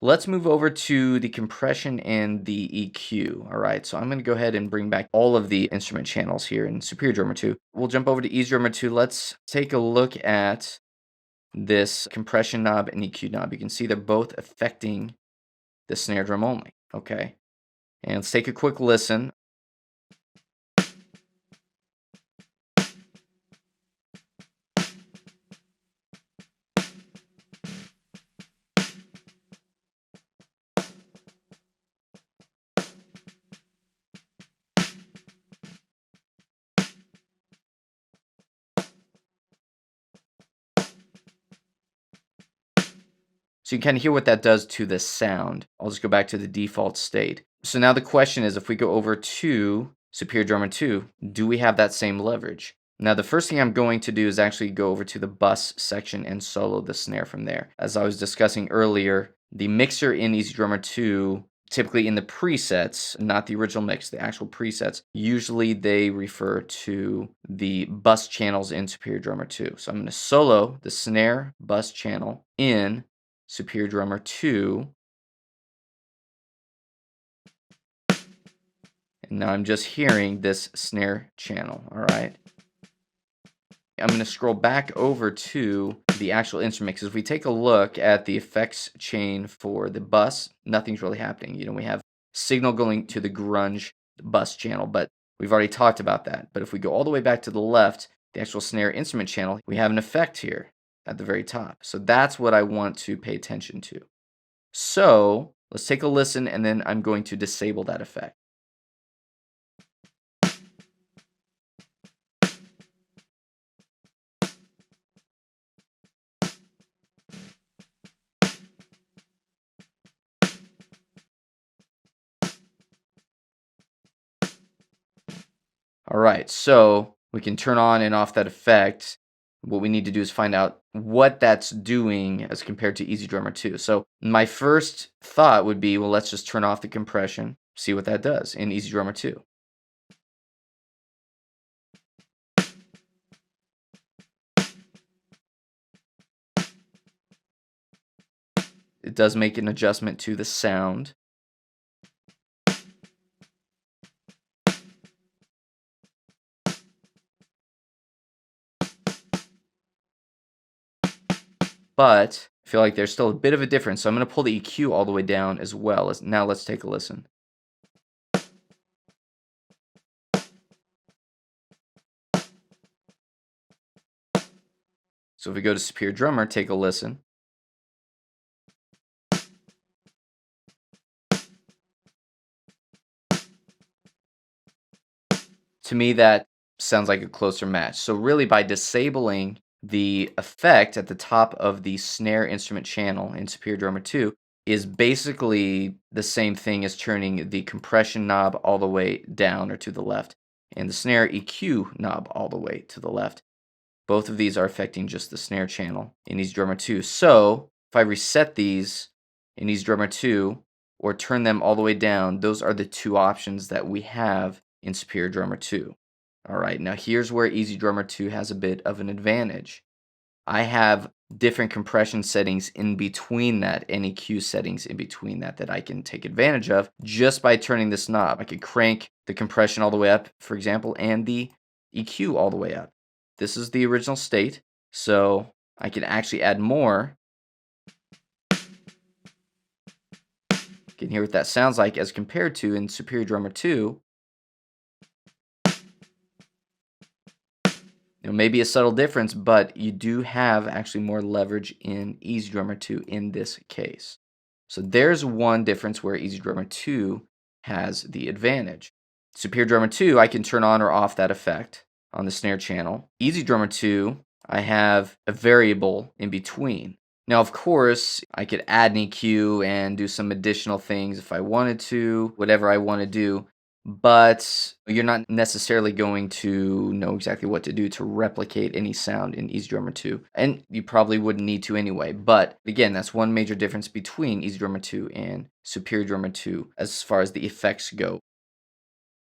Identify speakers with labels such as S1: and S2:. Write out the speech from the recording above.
S1: Let's move over to the compression and the EQ. All right, so I'm going to go ahead and bring back all of the instrument channels here in Superior Drummer 2. We'll jump over to EZdrummer 2. Let's take a look at this compression knob and EQ knob. You can see they're both affecting the snare drum only. Okay, and let's take a quick listen. So you kind of hear what that does to the sound. I'll just go back to the default state. So now the question is, if we go over to Superior Drummer 2, do we have that same leverage? Now the first thing I'm going to do is actually go over to the bus section and solo the snare from there. As I was discussing earlier, the mixer in EZdrummer 2, typically in the presets, not the original mix, the actual presets, usually they refer to the bus channels in Superior Drummer 2. So I'm going to solo the snare bus channel in Superior Drummer 2. And now I'm just hearing this snare channel, all right? I'm going to scroll back over to the actual instrument, because if we take a look at the effects chain for the bus, nothing's really happening. You know, we have signal going to the grunge bus channel, but we've already talked about that. But if we go all the way back to the left, the actual snare instrument channel, we have an effect here at the very top. So that's what I want to pay attention to. So let's take a listen, and then I'm going to disable that effect. All right, so we can turn on and off that effect. What we need to do is find out what that's doing as compared to EZdrummer 2. So my first thought would be, well, let's just turn off the compression, see what that does in EZdrummer 2. It does make an adjustment to the sound. But I feel like there's still a bit of a difference. So I'm going to pull the EQ all the way down as well. Now let's take a listen. So if we go to Superior Drummer, take a listen. To me, that sounds like a closer match. So really, by disabling the effect at the top of the snare instrument channel in Superior Drummer 2 is basically the same thing as turning the compression knob all the way down or to the left, and the snare EQ knob all the way to the left. Both of these are affecting just the snare channel in EZdrummer 2. So if I reset these in EZdrummer 2 or turn them all the way down, those are the two options that we have in Superior Drummer 2. All right, now here's where EZdrummer 2 has a bit of an advantage. I have different compression settings in between that, and EQ settings in between that I can take advantage of just by turning this knob. I could crank the compression all the way up, for example, and the EQ all the way up. This is the original state, so I can actually add more. You can hear what that sounds like as compared to in Superior Drummer 2. Maybe a subtle difference, but you do have actually more leverage in EZdrummer 2 in this case. So there's one difference where EZdrummer 2 has the advantage. Superior Drummer 2, I can turn on or off that effect on the snare channel. EZdrummer 2, I have a variable in between. Now, of course, I could add an EQ and do some additional things if I wanted to, whatever I want to do, but you're not necessarily going to know exactly what to do to replicate any sound in EZdrummer 2, and you probably wouldn't need to anyway. But again, that's one major difference between EZdrummer 2 and Superior Drummer 2 as far as the effects go.